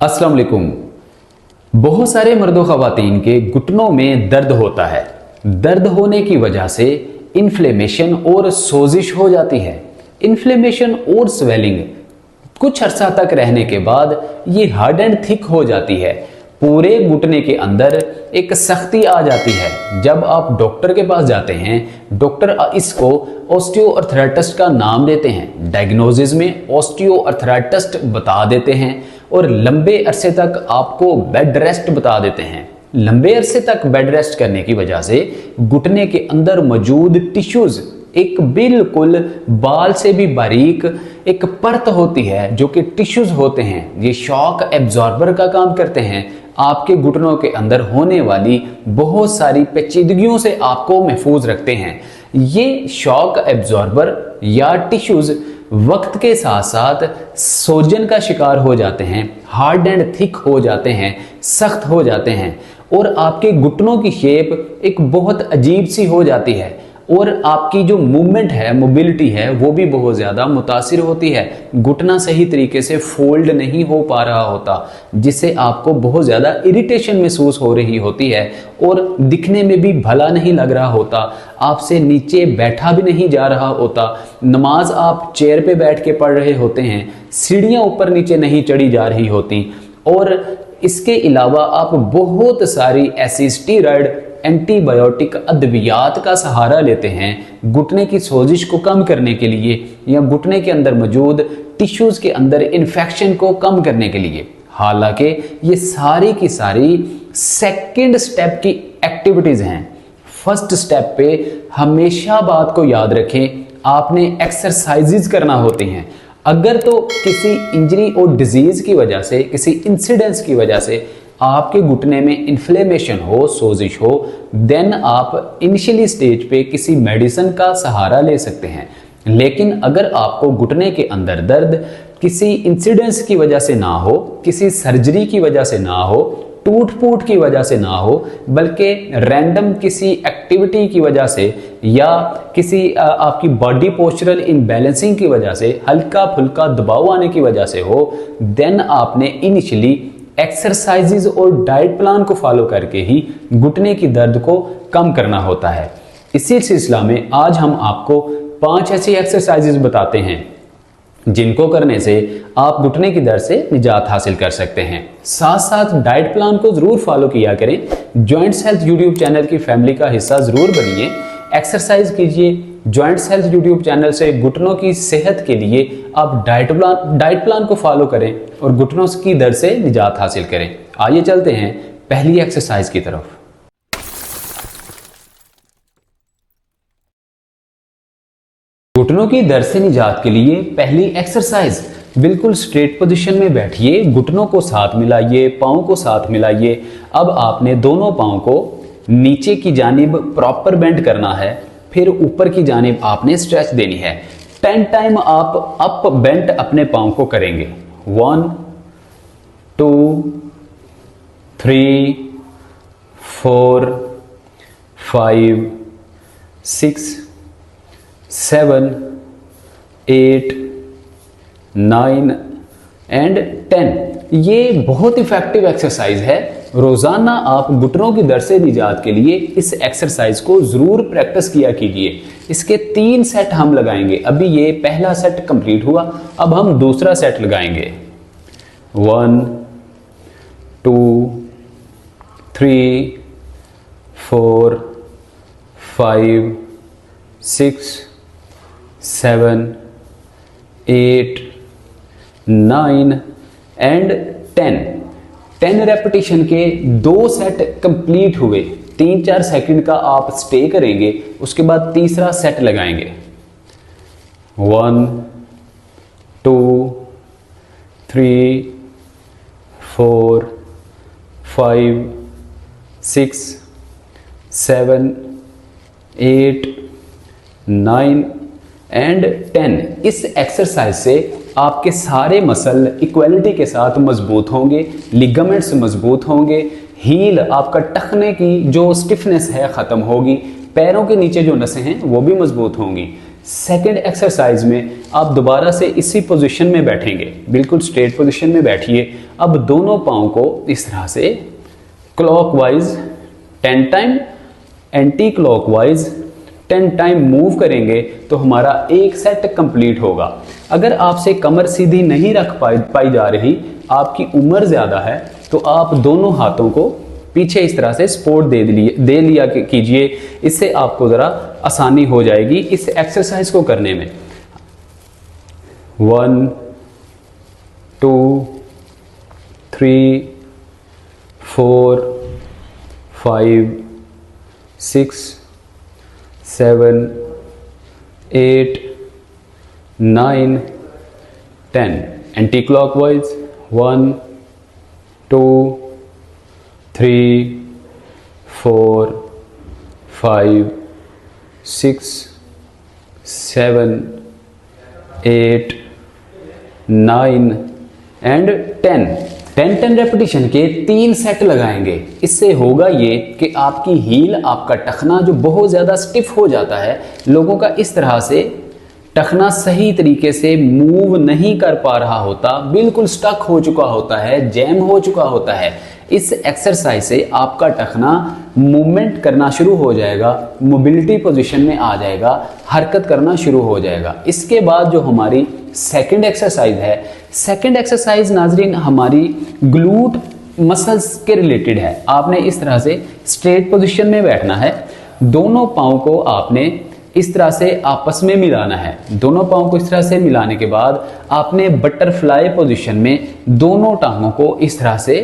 अस्सलाम वालेकुम। बहुत सारे मर्दों ख़वातीन के घुटनों में दर्द होता है। दर्द होने की वजह से इन्फ्लेमेशन और सोजिश हो जाती है। इन्फ्लेमेशन और स्वेलिंग कुछ अर्सा तक रहने के बाद ये हार्ड एंड थिक हो जाती है। पूरे घुटने के अंदर एक सख्ती आ जाती है। जब आप डॉक्टर के पास जाते हैं, डॉक्टर इसको ऑस्टियोआर्थराइटिस का नाम देते हैं। डायग्नोसिस में ऑस्टियोआर्थराइटिस बता देते हैं और लंबे अरसे तक आपको बेड रेस्ट बता देते हैं। लंबे अरसे तक बेड रेस्ट करने की वजह से घुटने के अंदर मौजूद टिश्यूज एक बिल्कुल बाल से भी बारीक एक परत होती है जो कि टिश्यूज होते हैं। ये शॉक एब्जॉर्बर का काम करते हैं। आपके घुटनों के अंदर होने वाली बहुत सारी पेचीदगियों से आपको महफूज रखते हैं। ये शॉक एब्जॉर्बर या टिश्यूज वक्त के साथ साथ सोजन का शिकार हो जाते हैं, हार्ड एंड थिक हो जाते हैं, सख्त हो जाते हैं और आपके घुटनों की शेप एक बहुत अजीब सी हो जाती है और आपकी जो मूवमेंट है, मोबिलिटी है, वो भी बहुत ज़्यादा मुतासिर होती है। घुटना सही तरीके से फोल्ड नहीं हो पा रहा होता, जिससे आपको बहुत ज़्यादा इरिटेशन महसूस हो रही होती है और दिखने में भी भला नहीं लग रहा होता। आपसे नीचे बैठा भी नहीं जा रहा होता। नमाज आप चेयर पे बैठ के पढ़ रहे होते हैं, सीढ़ियाँ ऊपर नीचे नहीं चढ़ी जा रही होती और इसके अलावा आप बहुत सारी ऐसी स्टीरॉयड एंटीबायोटिक अद्वियात का सहारा लेते हैं घुटने की सोजिश को कम करने के लिए या घुटने के अंदर मौजूद टिश्यूज के अंदर इन्फेक्शन को कम करने के लिए। हालांकि ये सारी की सारी सेकंड स्टेप की एक्टिविटीज हैं। फर्स्ट स्टेप पे हमेशा बात को याद रखें, आपने एक्सरसाइजेज करना होती हैं। अगर तो किसी इंजरी और डिजीज की वजह से, किसी इंसिडेंस की वजह से आपके घुटने में इन्फ्लेमेशन हो, सोजिश हो, देन आप इनिशियली स्टेज पे किसी मेडिसिन का सहारा ले सकते हैं। लेकिन अगर आपको घुटने के अंदर दर्द किसी इंसिडेंस की वजह से ना हो, किसी सर्जरी की वजह से ना हो, टूट फूट की वजह से ना हो, बल्कि रैंडम किसी एक्टिविटी की वजह से या किसी आपकी बॉडी पोस्चरल इनबैलेंसिंग की वजह से, हल्का फुल्का दबाव आने की वजह से हो, देन आपने इनिशियली एक्सरसाइजेज और डाइट प्लान को फॉलो करके ही घुटने की दर्द को कम करना होता है। इसी सिलसिला में आज हम आपको 5 ऐसी एक्सरसाइजेज बताते हैं जिनको करने से आप घुटने की दर्द से निजात हासिल कर सकते हैं। साथ साथ डाइट प्लान को जरूर फॉलो किया करें। जॉइंट्स हेल्थ यूट्यूब चैनल की फैमिली का हिस्सा जरूर बनिए। एक्सरसाइज कीजिए। जॉइंट्स हेल्थ यूट्यूब चैनल से घुटनों की सेहत के लिए आप डाइट प्लान को फॉलो करें और घुटनों की दर्द से निजात हासिल करें। आइए चलते हैं पहली एक्सरसाइज की तरफ। घुटनों की दर्द से निजात के लिए पहली एक्सरसाइज, बिल्कुल स्ट्रेट पोजीशन में बैठिए, घुटनों को साथ मिलाइए, पाँव को साथ मिलाइए। अब आपने दोनों पाँव को नीचे की जानिब प्रॉपर बेंड करना है, फिर ऊपर की जानिब आपने स्ट्रेच देनी है। 10 टाइम आप अप बेंट अपने पाँव को करेंगे। 1 2 3 4 5 6 7 8 9 एंड 10। ये बहुत इफेक्टिव एक्सरसाइज है। रोजाना आप घुटनों की दर्द से निजात के लिए इस एक्सरसाइज को जरूर प्रैक्टिस किया कीजिए। इसके 3 सेट हम लगाएंगे। अभी ये पहला सेट कंप्लीट हुआ, अब हम दूसरा सेट लगाएंगे। 1 2 3 4 5 6 7 8 9 एंड 10 रेपिटेशन के 2 सेट कंप्लीट हुए। 3-4 सेकंड का आप स्टे करेंगे, उसके बाद तीसरा सेट लगाएंगे। 1 2 3 4 5 6 7 8 9 एंड 10। इस एक्सरसाइज से आपके सारे मसल इक्वलिटी के साथ मजबूत होंगे, लिगामेंट्स मजबूत होंगे, हील आपका टखने की जो स्टिफनेस है ख़त्म होगी, पैरों के नीचे जो नसें हैं वो भी मजबूत होंगी। सेकंड एक्सरसाइज में आप दोबारा से इसी पोजीशन में बैठेंगे, बिल्कुल स्ट्रेट पोजीशन में बैठिए। अब दोनों पाँव को इस तरह से clockwise 10 time, anti clockwise 10 time move करेंगे तो हमारा एक सेट कंप्लीट होगा। अगर आपसे कमर सीधी नहीं रख पाई जा रही, आपकी उम्र ज़्यादा है, तो आप दोनों हाथों को पीछे इस तरह से सपोर्ट दे लिया कीजिए। इससे आपको ज़रा आसानी हो जाएगी इस एक्सरसाइज को करने में। 1 2 3 4 5 6 7 8 9 10 एंटी क्लॉकवाइज 1 2 3 4 5 6 7 8 9 एंड 10 10 रेपिटेशन के 3 सेट लगाएंगे। इससे होगा ये कि आपकी हील, आपका टखना जो बहुत ज़्यादा स्टिफ हो जाता है, लोगों का इस तरह से टखना सही तरीके से मूव नहीं कर पा रहा होता, बिल्कुल स्टक हो चुका होता है, जैम हो चुका होता है। इस एक्सरसाइज से आपका टखना मूवमेंट करना शुरू हो जाएगा, मोबिलिटी पोजीशन में आ जाएगा, हरकत करना शुरू हो जाएगा। इसके बाद जो हमारी सेकंड एक्सरसाइज है, सेकंड एक्सरसाइज नाजरीन हमारी ग्लूट मसल्स के रिलेटेड है। आपने इस तरह से स्ट्रेट पोजीशन में बैठना है, दोनों पाँव को आपने इस तरह से आपस में मिलाना है। दोनों पाँव को इस तरह से मिलाने के बाद आपने बटरफ्लाई पोजीशन में दोनों टांगों को इस तरह से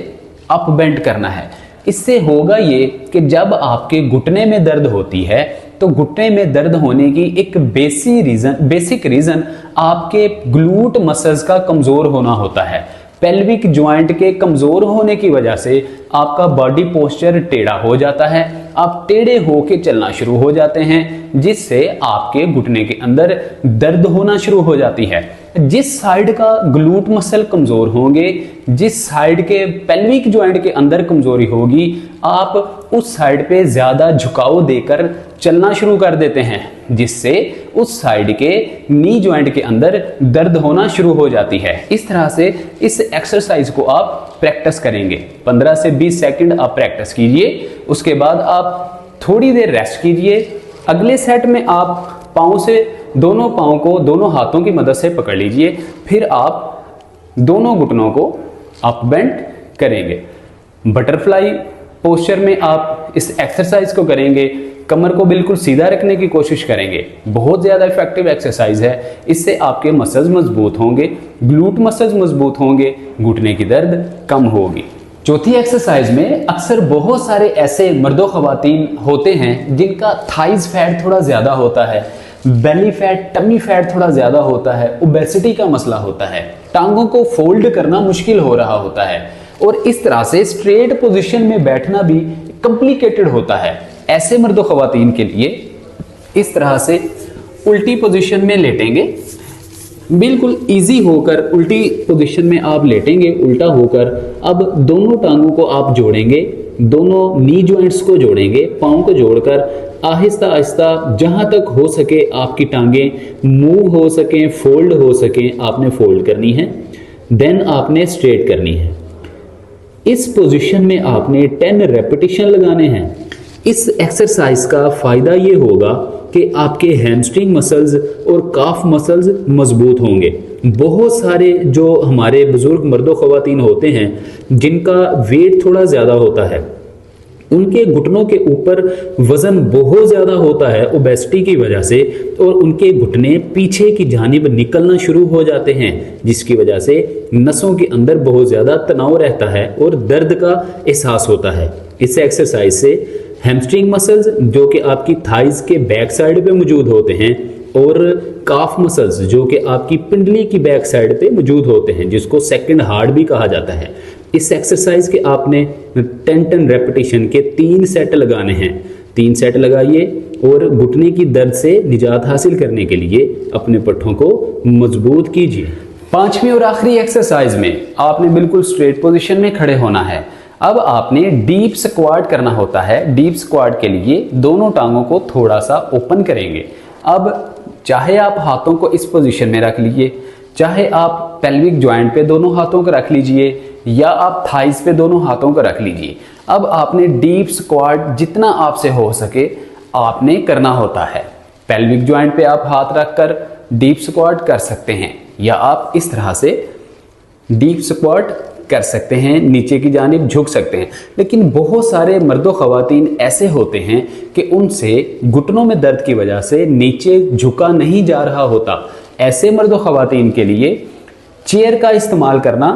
अप बेंड करना है। इससे होगा ये कि जब आपके घुटने में दर्द होती है, तो घुटने में दर्द होने की एक बेसिक रीजन आपके ग्लूट मसल्स का कमजोर होना होता है। पेल्विक ज्वाइंट के कमजोर होने की वजह से आपका बॉडी पोस्चर टेढ़ा हो जाता है, आप टेढ़े होके चलना शुरू हो जाते हैं, जिससे आपके घुटने के अंदर दर्द होना शुरू हो जाती है। जिस साइड का ग्लूट मसल कमजोर होंगे, जिस साइड के पेल्विक ज्वाइंट के अंदर कमजोरी होगी, आप उस साइड पे ज्यादा झुकाव देकर चलना शुरू कर देते हैं, जिससे उस साइड के नी ज्वाइंट के अंदर दर्द होना शुरू हो जाती है। इस तरह से इस एक्सरसाइज को आप प्रैक्टिस करेंगे। 15 से 20 सेकंड आप प्रैक्टिस कीजिए, उसके बाद आप थोड़ी देर रेस्ट कीजिए। अगले सेट में आप पाँव से दोनों पाँव को दोनों हाथों की मदद से पकड़ लीजिए, फिर आप दोनों घुटनों को अप बेंड करेंगे। बटरफ्लाई पोस्चर में आप इस एक्सरसाइज को करेंगे, कमर को बिल्कुल सीधा रखने की कोशिश करेंगे। बहुत ज़्यादा इफेक्टिव एक्सरसाइज है, इससे आपके मसल्स मजबूत होंगे, ग्लूट मसल्स मजबूत होंगे, घुटने की दर्द कम होगी। चौथी एक्सरसाइज में अक्सर बहुत सारे ऐसे मर्दो ख़वातीन होते हैं जिनका थाइज फैट थोड़ा ज़्यादा होता है, बेली फैट, टमी फैट थोड़ा ज़्यादा होता है, ओबेसिटी का मसला होता है, टांगों को फोल्ड करना मुश्किल हो रहा होता है, और इस तरह से स्ट्रेट पोजीशन में बैठना भी कॉम्प्लिकेटेड होता है। ऐसे मर्दो ख़वातीन के लिए इस तरह से उल्टी पोजीशन में लेटेंगे, बिल्कुल इजी होकर उल्टी पोजीशन में आप लेटेंगे, उल्टा होकर। अब दोनों टांगों को आप जोड़ेंगे, दोनों नी जॉइंट्स को जोड़ेंगे, पाँव को जोड़कर आहिस्ता आहिस्ता जहां तक हो सके आपकी टांगें मूव हो सकें, फोल्ड हो सकें, आपने फोल्ड करनी है, देन आपने स्ट्रेट करनी है। इस पोजीशन में आपने 10 रेपिटेशन लगाने हैं। इस एक्सरसाइज का फायदा ये होगा कि आपके हैमस्ट्रिंग मसल्स और काफ मसल्स मजबूत होंगे। बहुत सारे जो हमारे बुजुर्ग मर्दो ख़वातीन होते हैं जिनका वेट थोड़ा ज़्यादा होता है, उनके घुटनों के ऊपर वजन बहुत ज़्यादा होता है ओबेसिटी की वजह से, और उनके घुटने पीछे की जानिब निकलना शुरू हो जाते हैं, जिसकी वजह से नसों के अंदर बहुत ज़्यादा तनाव रहता है और दर्द का एहसास होता है। इस एक्सरसाइज से हैमस्ट्रिंग मसल्स जो कि आपकी थाइज के बैक साइड पे मौजूद होते हैं, और काफ मसल्स जो कि आपकी पिंडली की बैक साइड पे मौजूद होते हैं, जिसको सेकंड हार्ट भी कहा जाता है। इस एक्सरसाइज के आपने 10 रेपिटेशन के 3 सेट लगाने हैं। 3 सेट लगाइए और घुटने की दर्द से निजात हासिल करने के लिए अपने पट्ठों को मजबूत कीजिए। 5वीं और आखिरी एक्सरसाइज में आपने बिल्कुल स्ट्रेट पोजीशन में खड़े होना है। अब आपने डीप स्क्वाट करना होता है। डीप स्क्वाट के लिए दोनों टांगों को थोड़ा सा ओपन करेंगे। अब चाहे आप हाथों को इस पोजीशन में रख लीजिए, चाहे आप पेल्विक जॉइंट पे दोनों हाथों को रख लीजिए, या आप थाइस पे दोनों हाथों को रख लीजिए। अब आपने डीप स्क्वाट जितना आपसे हो सके आपने करना होता है। पेल्विक जॉइंट पे आप हाथ रखकर डीप स्क्वाट कर सकते हैं, या आप इस तरह से डीप स्क्वाट कर सकते हैं, नीचे की जानिब झुक सकते हैं। लेकिन बहुत सारे मर्दों ख़वातीन ऐसे होते हैं कि उनसे घुटनों में दर्द की वजह से नीचे झुका नहीं जा रहा होता। ऐसे मर्दों ख़वातीन के लिए चेयर का इस्तेमाल करना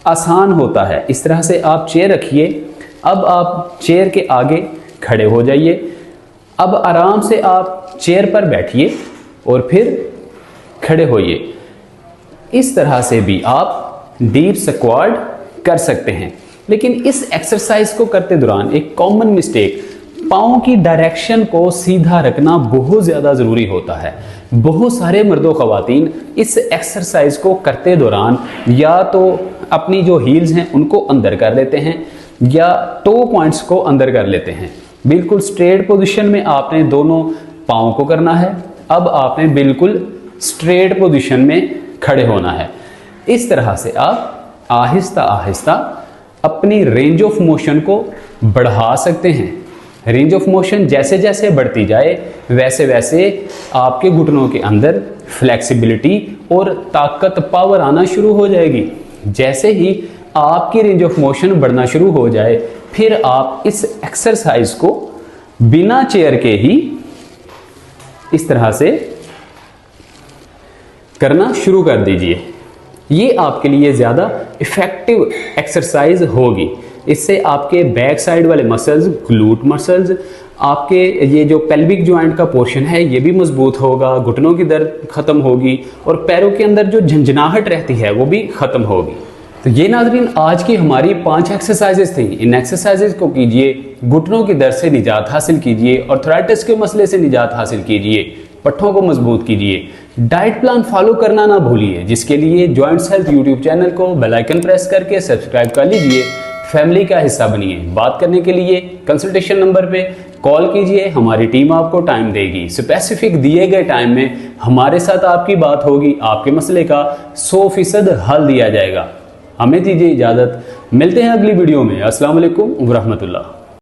आसान होता है। इस तरह से आप चेयर रखिए, अब आप चेयर के आगे खड़े हो जाइए। अब आराम से आप चेयर पर बैठिए और फिर खड़े होइए। इस तरह से भी आप डीप स्क्वाट कर सकते हैं। लेकिन इस एक्सरसाइज को करते दौरान एक कॉमन मिस्टेक, पाँव की डायरेक्शन को सीधा रखना बहुत ज़्यादा ज़रूरी होता है। बहुत सारे मर्दों ख़वातीन इस एक्सरसाइज को करते दौरान या तो अपनी जो हील्स हैं उनको अंदर कर लेते हैं, या टो पॉइंट्स को अंदर कर लेते हैं। बिल्कुल स्ट्रेट पोजीशन में आपने दोनों पाँव को करना है। अब आपने बिल्कुल स्ट्रेट पोजीशन में खड़े होना है। इस तरह से आप आहिस्ता आहिस्ता अपनी रेंज ऑफ मोशन को बढ़ा सकते हैं। रेंज ऑफ मोशन जैसे जैसे बढ़ती जाए वैसे वैसे आपके घुटनों के अंदर फ्लेक्सिबिलिटी और ताकत, पावर आना शुरू हो जाएगी। जैसे ही आपकी रेंज ऑफ मोशन बढ़ना शुरू हो जाए, फिर आप इस एक्सरसाइज को बिना चेयर के ही इस तरह से करना शुरू कर दीजिए। ये आपके लिए ज़्यादा इफ़ेक्टिव एक्सरसाइज होगी। इससे आपके बैक साइड वाले मसल्स, ग्लूट मसल्स, आपके ये जो पेल्विक जॉइंट का पोर्शन है ये भी मजबूत होगा, घुटनों की दर्द ख़त्म होगी और पैरों के अंदर जो झंझनाहट रहती है वो भी ख़त्म होगी। तो ये नाज़रीन आज की हमारी 5 एक्सरसाइजेज थी। इन एक्सरसाइजेज को कीजिए, घुटनों की दर्द से निजात हासिल कीजिए, आर्थराइटिस के मसले से निजात हासिल कीजिए, पट्ठों को मजबूत कीजिए। डाइट प्लान फॉलो करना ना भूलिए, जिसके लिए जॉइंट्स हेल्थ यूट्यूब चैनल को बेल आइकन प्रेस करके सब्सक्राइब कर लीजिए। फैमिली का हिस्सा बनिए। बात करने के लिए कंसल्टेशन नंबर पे कॉल कीजिए, हमारी टीम आपको टाइम देगी। स्पेसिफिक दिए गए टाइम में हमारे साथ आपकी बात होगी, आपके मसले का 100% हल दिया जाएगा। हमें दीजिए इजाज़त, मिलते हैं अगली वीडियो में। अस्सलाम वालेकुम व रहमतुल्लाह।